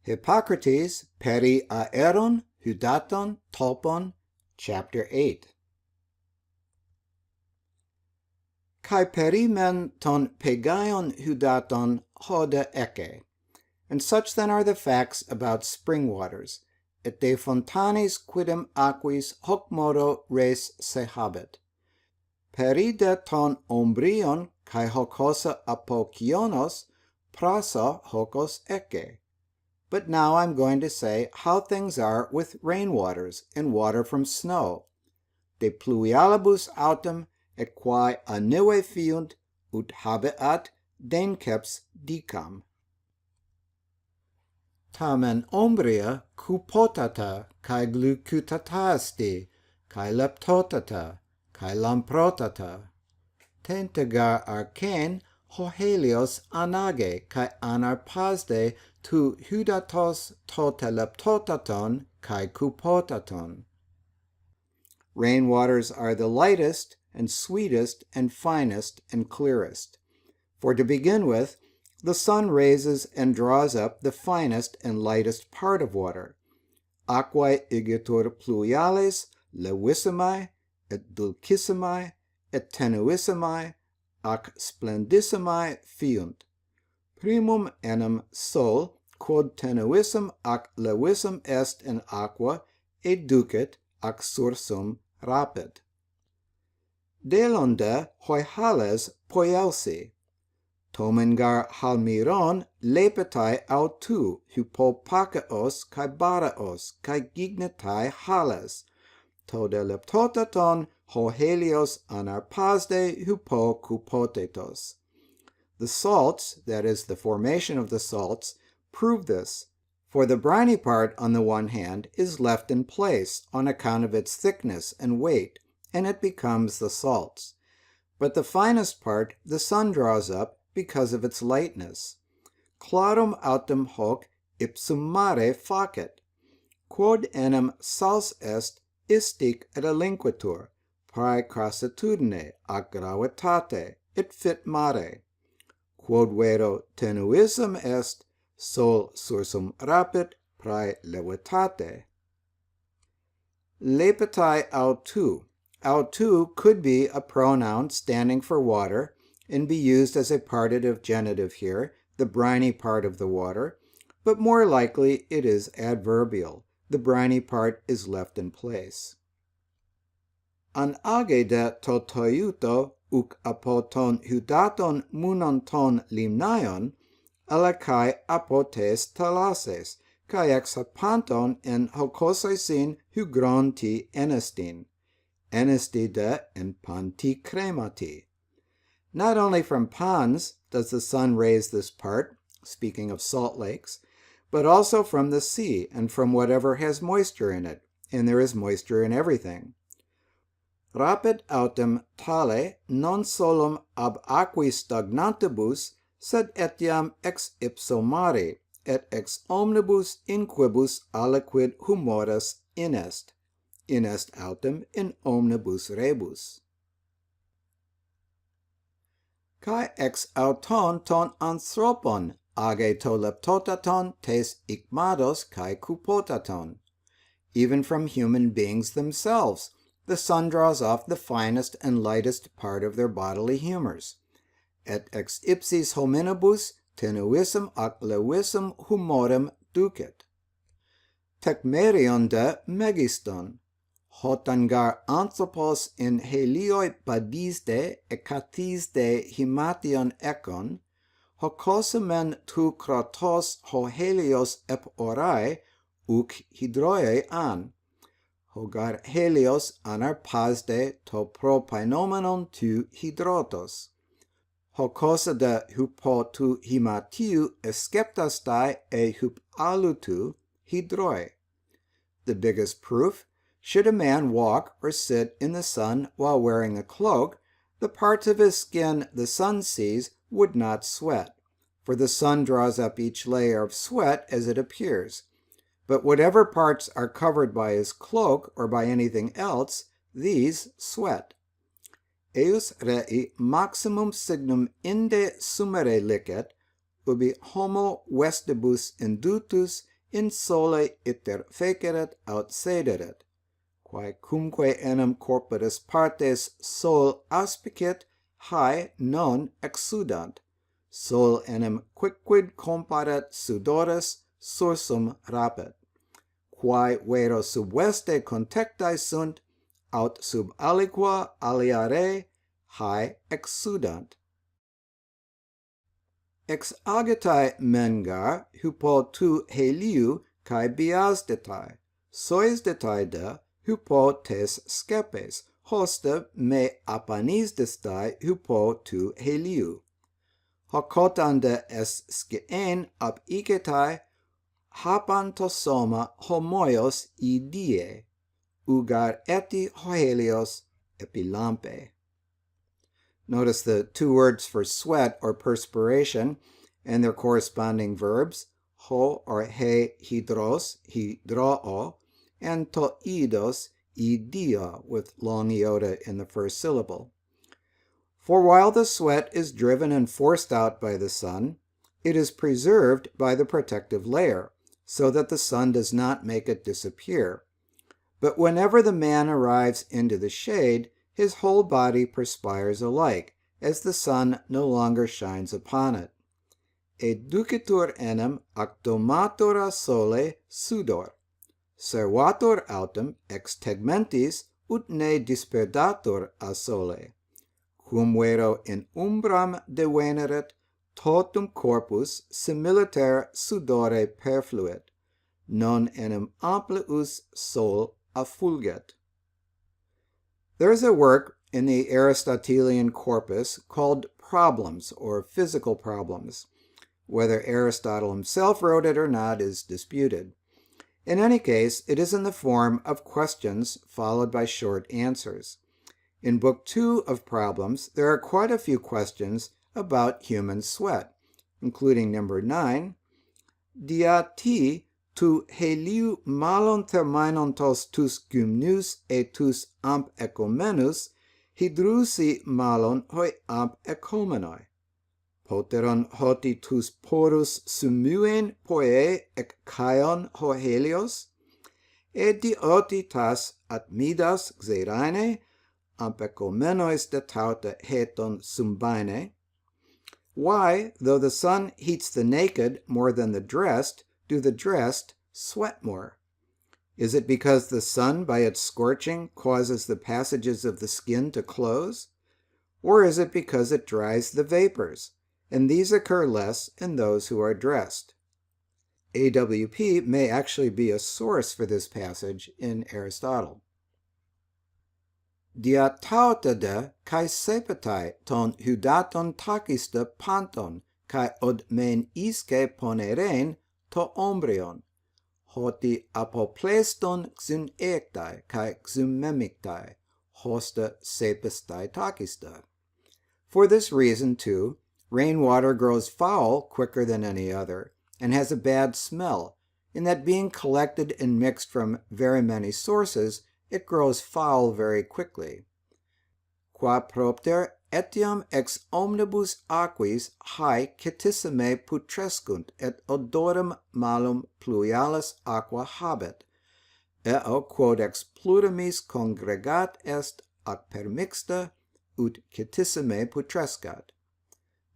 Hippocrates peri aeron hydaton tolpon, Chapter 8. Kai peri men ton pegaion hydaton hoda eke. And such then are the facts about spring waters, et de fontanes quidem aquis hoc modo res se habet. Peri de ton ombrion kai hocosa apokionos prasa hocos eke. But now I'm going to say how things are with rainwaters and water from snow. De pluvialibus autem et quae annive fiunt ut habeat denceps dicam. Tamen ombria cupotata cae glucutata esti, cae leptotata, cae lamprotata. Tentagar arcane ho helios anage cae anarpasde tu hydatos to teleptotaton cae cupotaton. Rainwaters are the lightest and sweetest and finest and clearest. For to begin with, the sun raises and draws up the finest and lightest part of water. Aquae igitur pluviales levissimae et dulcissimae et tenuissimae ac splendissimae fiunt. Primum enim sol quod tenuissum ac levissim est in aqua educet ac sursum rapit. Delonde hoi hales poielsi. Tomengar halmiron lepetai autu hypopacaos kai baraos kai gignetai hales. To de leptotaton ho helios anarpasde hypo cupotetos. The salts, that is, the formation of the salts, prove this, for the briny part on the one hand is left in place on account of its thickness and weight, and it becomes the salts. But the finest part the sun draws up because of its lightness. Clarum autem hoc ipsum mare facet. Quod enim sals est istic et alinquitur, prae crassitudine ac gravitate, et fit mare. Quod vero tenuissum est, sol sursum rapit, prae levitate. Lepetai autu. Autu could be a pronoun standing for water and be used as a partitive genitive here, the briny part of the water, but more likely it is adverbial. The briny part is left in place. An age de totoiuto uc apoton hydaton munonton limnaion, alakai apotes talases, kai exapanton en hocosesin hygronti enestin, enestide en panti cremati. Not only from ponds does the sun raise this part, speaking of salt lakes, but also from the sea and from whatever has moisture in it, and there is moisture in everything. Rapit autem tale non solum ab aqui stagnantibus, sed etiam ex ipso mare, et ex omnibus inquibus aliquid humoris inest autem in omnibus rebus. Kai ex auton ton anthropon, age to leptotaton tes icmados kai cupotaton. Even from human beings themselves, the sun draws off the finest and lightest part of their bodily humors. Et ex ipsis hominibus tenuissum ac levissim humorem ducet. Tecmerion de megiston. Hotangar anthropos in helioi badisde ekatisde himation ekon, hocosemen tu kratos ho helios ep orai, uc hydroie an. Hogar helios anarpasde to propainomenon tu hydrotos. Hocosa de hypo tu himatiu esceptastai e hyp alutu hydroi. The biggest proof, should a man walk or sit in the sun while wearing a cloak, the parts of his skin the sun sees would not sweat, for the sun draws up each layer of sweat as it appears. But whatever parts are covered by his cloak or by anything else, these sweat. Eius rei maximum signum inde sumere licet, ubi homo vestibus indutus in sole iter feceret aut sederet, quae cumque enim corporis partes sol aspicit, hae non exsudant, sol enim quicquid comparet sudores sursum rapet, quae vero sub veste contectae sunt, aut sub aliqua aliare, hae exsudant. Ex agitae mengar hypo tu heliu cae biasdetae, sois detae hypo tes scepes, hoste me apanisdestae hypo tu heliu. Hocotande es scien ab igetae, hapantosoma homoios idie, ugar eti hoelios epilampe. Notice the two words for sweat or perspiration and their corresponding verbs, ho or he hydros, hydroo, and to eidos, idia, with long iota in the first syllable. For while the sweat is driven and forced out by the sun, it is preserved by the protective layer, so that the sun does not make it disappear. But whenever the man arrives into the shade, his whole body perspires alike, as the sun no longer shines upon it. Educitur enim ac domatur a sole sudor, servatur autem ex tegmentis ut ne disperdatur a sole, cum vero in umbram deveneret, totum corpus similiter sudore perfluit, non enim amplius sol affulget. There is a work in the Aristotelian corpus called Problems, or Physical Problems. Whether Aristotle himself wrote it or not is disputed. In any case, it is in the form of questions followed by short answers. In Book 2 of Problems, there are quite a few questions about human sweat, including number 9, dia ti tu heliu malon thermainontos tus gymnus et tus amp ecomenus, hydrusi malon hoi amp ecomenoi. Poteron hoti tus porus sumuen poe ec caion ho helios, et dioti tas atmidas xeraine, amp ecomenois detauta heton sumbaine. Why, though the sun heats the naked more than the dressed, do the dressed sweat more? Is it because the sun, by its scorching, causes the passages of the skin to close? Or is it because it dries the vapors, and these occur less in those who are dressed? AWP may actually be a source for this passage in Aristotle. Dia tautade kai sepetai ton hudaton takista panton kai od men isque poneren to ombrion, hoti apopleston xun ectai kai xumemictai, hosta sepestai takista. For this reason, too, rainwater grows foul quicker than any other, and has a bad smell, in that being collected and mixed from very many sources, it grows foul very quickly. Qua propter etiam ex omnibus aquis hae cetissime putrescunt, et odorem malum pluvialis aqua habet, eo quod ex plurimis congregat est ac permixta, ut cetissime putrescat.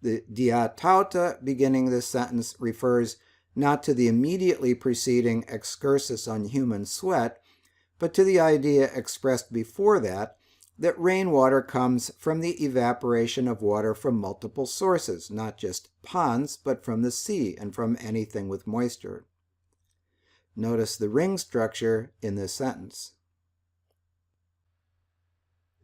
The dia tauta beginning this sentence refers not to the immediately preceding excursus on human sweat, but to the idea expressed before that rainwater comes from the evaporation of water from multiple sources, not just ponds, but from the sea and from anything with moisture. Notice the ring structure in this sentence.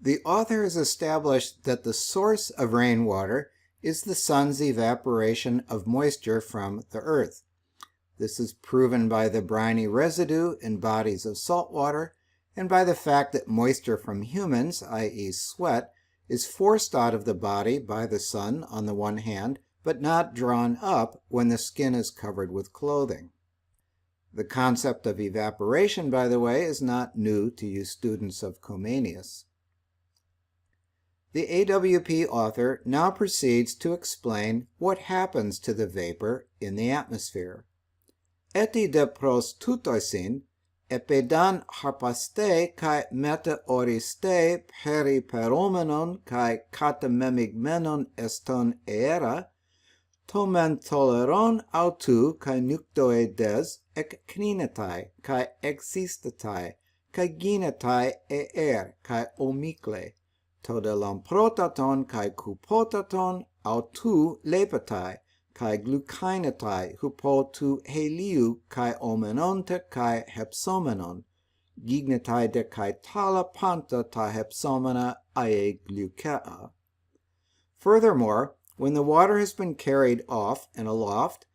The author has established that the source of rainwater is the sun's evaporation of moisture from the earth. This is proven by the briny residue in bodies of salt water and by the fact that moisture from humans, i.e. sweat, is forced out of the body by the sun on the one hand, but not drawn up when the skin is covered with clothing. The concept of evaporation, by the way, is not new to you students of Comenius. The AWP author now proceeds to explain what happens to the vapor in the atmosphere. eti de pros tutoisin, epedan harpaste kai meteoriste periperomenon kai katamemigmenon eston eera, tomen toleron autu kai nuktoedes ek kninetai kai existetai kai ginetai kai omikle, tode lamprotaton kai kupotaton autu lepetai kai glucainatai hupo tu heliu kai omenonte kai hepsomenon, gignetai de kai tala panta ta hepsomena ae glucea. Furthermore, when the water has been carried off and aloft,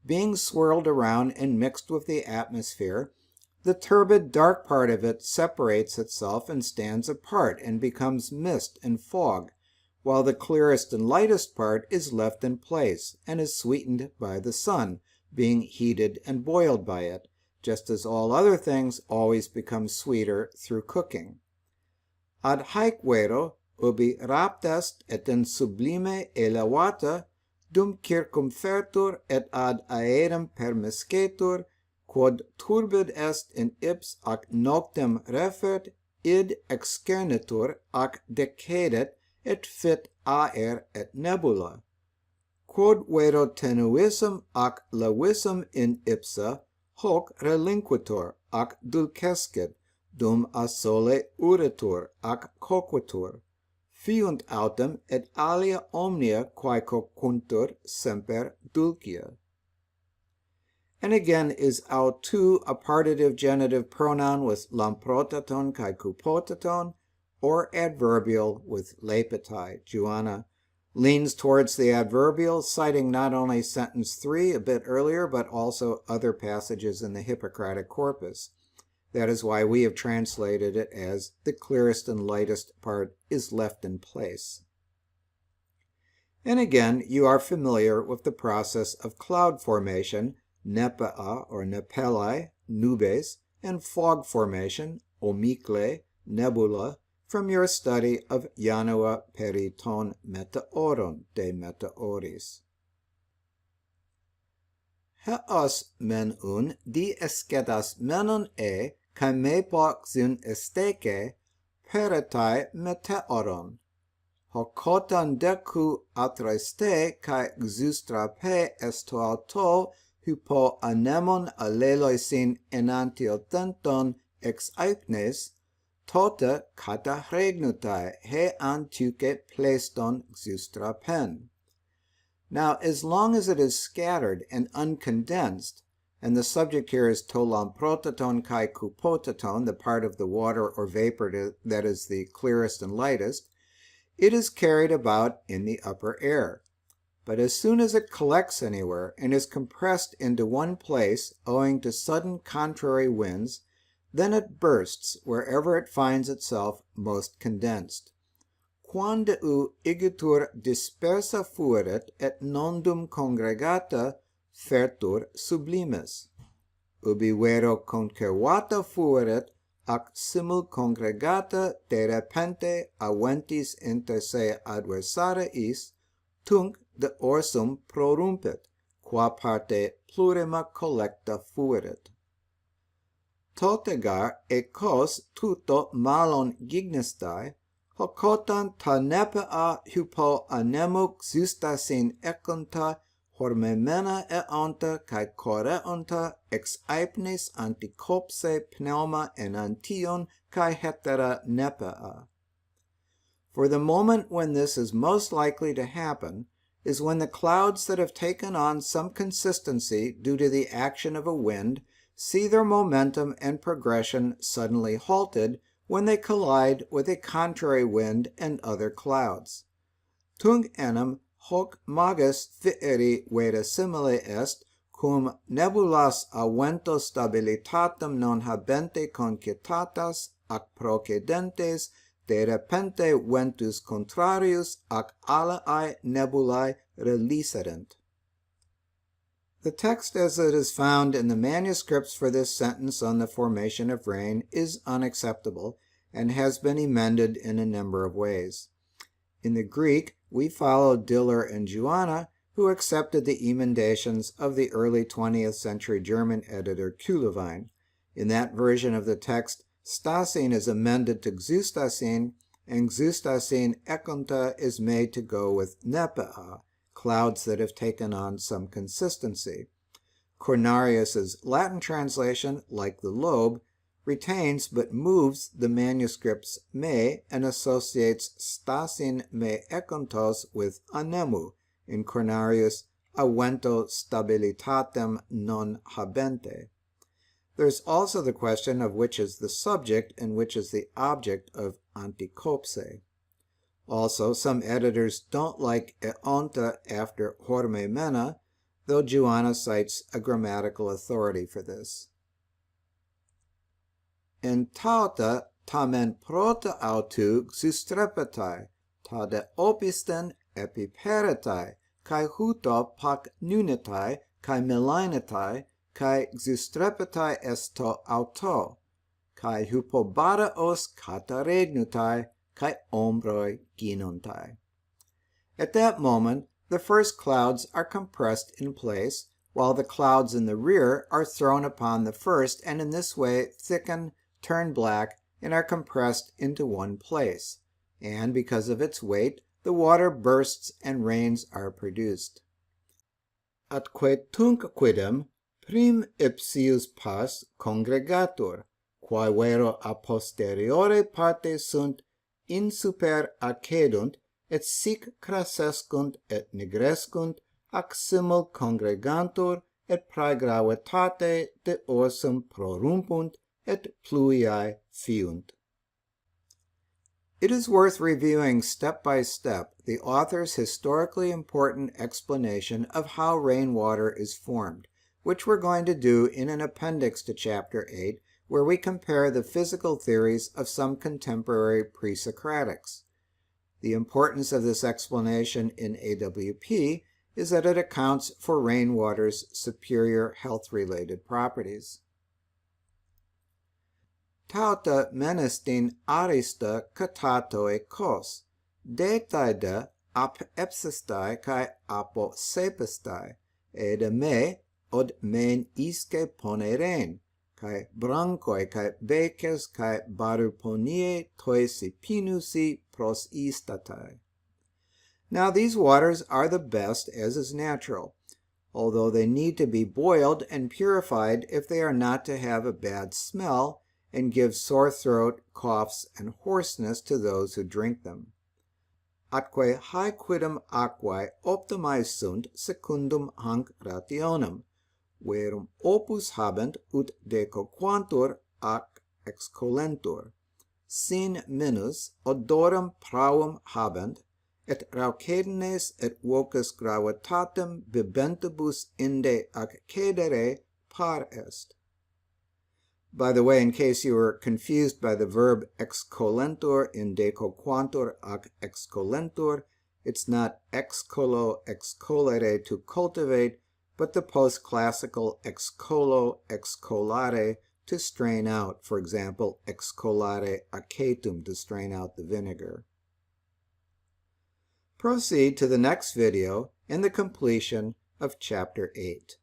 being swirled around and mixed with the atmosphere, the turbid dark part of it separates itself and stands apart and becomes mist and fog, while the clearest and lightest part is left in place and is sweetened by the sun, being heated and boiled by it, just as all other things always become sweeter through cooking. Ad haec vero, ubi raptest et in sublime elevata, dum circumfertur et ad aerem permiscetur, quod turbid est in ips ac noctem refert, id excernitur ac decadet, et fit aer et nebula. Quod vero tenuissum ac levissum in ipsa, hoc relinquitur ac dulcescit, dum a sole uritur ac coquitur, fiunt autem et alia omnia quae cocuntur semper dulcia. And again is autu a partitive genitive pronoun with lamprotaton kai kupotaton, or adverbial with lepetai. Joanna leans towards the adverbial, citing not only sentence 3 a bit earlier, but also other passages in the Hippocratic corpus. That is why we have translated it as the clearest and lightest part is left in place. And again, you are familiar with the process of cloud formation, nepea or nepelae, nubes, and fog formation, omikle, nebula, from your study of Janua peri ton meteoron de meteoris. Heos men un di escedas menon kai mepox un esteke peretai meteoron. Hocotan decu atreste kai xustrape esto auto hypo anemon aleloisin enantiotenton ex aipnes, tota kata regnutai he antuke pleston xustrapen. Now, as long as it is scattered and uncondensed, and the subject here is to lamprotaton kai kupotaton, the part of the water or vapor that is the clearest and lightest, it is carried about in the upper air. But as soon as it collects anywhere and is compressed into one place owing to sudden contrary winds, then it bursts wherever it finds itself most condensed. Quando igitur dispersa fuerit et nondum congregata fertur sublimis. Ubi vero concervata fuerit ac simul congregata de repente aventis inter se adversariis, tunc de orsum prorumpit, qua parte plurima collecta fuerit. Totegar ecos tuto malon gignestai, hocotan ta nepea hypo anemuk xustasin econta, hormemena eonta cae coreonta ex aipnes anticopse pneuma enantion cae hetera nepea. For the moment when this is most likely to happen is when the clouds that have taken on some consistency due to the action of a wind see their momentum and progression suddenly halted when they collide with a contrary wind and other clouds. Tunc enim hoc magis fieri vere simile est, cum nebulas a vento stabilitatem non habente concitatas, ac procedentes de repente ventus contrarius ac alae nebulae releaserent. The text as it is found in the manuscripts for this sentence on the formation of rain is unacceptable and has been amended in a number of ways. In the Greek, we follow Diller and Joanna, who accepted the emendations of the early 20th century German editor Kuhlwein. In that version of the text, stasin is amended to xustasin, and xustasin ekonta is made to go with nepea, clouds that have taken on some consistency. Cornarius's Latin translation, like the lobe, retains but moves the manuscript's me and associates stasin me ekontos with anemu, in Cornarius avento stabilitatem non habente. There's also the question of which is the subject and which is the object of antikopse. Also, some editors don't like eonta after horme mena, though Joanna cites a grammatical authority for this. En tauta tamen prota autu xustrepetai, ta de opisten epiperetai, kai huto pac nunetai, kai melanetai, kai xustrepetai esto auto, kai hypobaraos kataregnutai, kai ombroi ginontai. At that moment, the first clouds are compressed in place, while the clouds in the rear are thrown upon the first, and in this way thicken, turn black, and are compressed into one place. And because of its weight, the water bursts and rains are produced. Atque tunc quidem prim ipsius pas congregatur, quae vero a posteriore parte sunt insuper accedunt, et sic crassescunt et nigrescunt, ac simul congregantur, et praegravitate de orsum prorumpunt, et pluviae fiunt. It is worth reviewing step by step the author's historically important explanation of how rainwater is formed, which we're going to do in an appendix to Chapter 8, where we compare the physical theories of some contemporary pre-Socratics. The importance of this explanation in AWP is that it accounts for rainwater's superior health-related properties. Tauta menestin arista katatoe kos, detaide ap epsistai kai apo sepestai, ed me od men isque poneren, kai brancoi kai beces kai baruponie toisi pinusi pros istatai. Now these waters are the best as is natural, although they need to be boiled and purified if they are not to have a bad smell and give sore throat, coughs, and hoarseness to those who drink them. Atque hae quidem aquae optimae sunt secundum hanc rationem, verum opus habent ut decoquantur ac excolentur, sin minus odorem pravum habent, et raucedenes et vocus gravitatem bibentibus inde accedere par est. By the way, in case you were confused by the verb excolentur in decoquantur ac excolentur, it's not excolo, excolere to cultivate, but the post-classical excolo, excolare to strain out, for example, excolare acetum to strain out the vinegar. Proceed to the next video and the completion of Chapter 8.